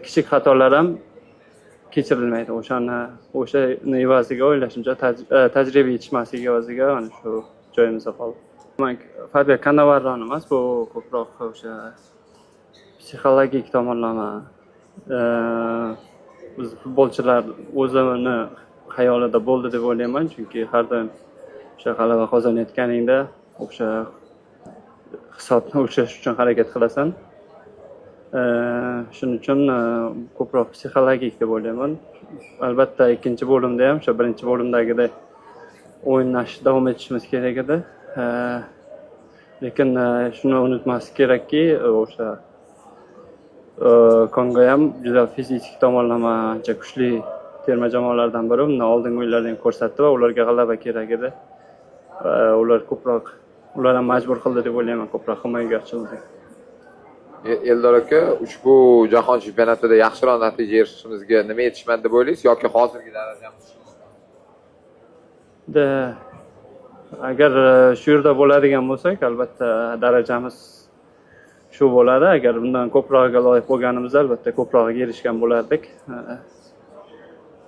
Kichik xatolar ham kechirilmaydi. O'shani evaziga o'ylashimcha tajriba yetishmasligi evaziga mana shu joyimizda qoldi. Faqat Cannavaro emas, bu ko'proq o'sha psixologik tomonlama. Biz futbolchilar o'zini xayolida bo'ldi deb o'ylayman, chunki har doim o'sha g'alaba qozonayotganingda o'sha hisobni ushlash uchun harakat qilasan. Shuning uchun ko'proq psixologik deb o'ylayman. Albatta ikkinchi bo'limda ham o'sha birinchi bo'limdagidek o'ynash davom etishimiz kerak edi. Lekin shuni unutmaslik kerakki, o'sha Kongo ham juda fizik tomonlama ancha kuchli terma jamoalardan biri. Undan oldingi o'yinlarda ham ko'rsatdi va ularga g'alaba kerak edi. Ular ham majbur qildi deb o'ylayman, ko'proq himoyaga ochildi. Eldor aka, ushbu jahon chempionatida yaxshiroq natija erishishimizga nima yetishmadi deb o'ylaysiz yoki hozirgi darajamiz? Agar shu yerda bo'ladigan bo'lsak, albatta darajamiz shu bo'ladi. Agar bundan ko'prog'iga loyiq bo'lganimizda albatta ko'prog'iga erishgan bo'lardik.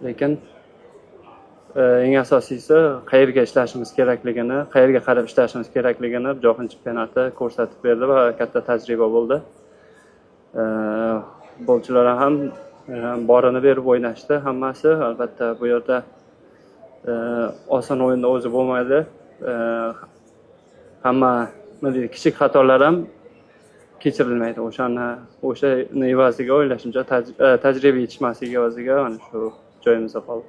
Lekin eng asosiysi qayerga ishlashimiz kerakligini, qayerga qarab ishlashimiz kerakligini jahon chempionati ko'rsatib berdi va katta tajriba bo'ldi. Futbolchilar ham borini berib o'ynashdi hammasi. Albatta bu yerda oson o'yinda o'zi bo'lmaydi. Hamma kichik xatolar ham kechirilmaydi. O'shani evaziga o'ylashimcha tajriba yetishmasligi evaziga mana shu joyimizda qoldi.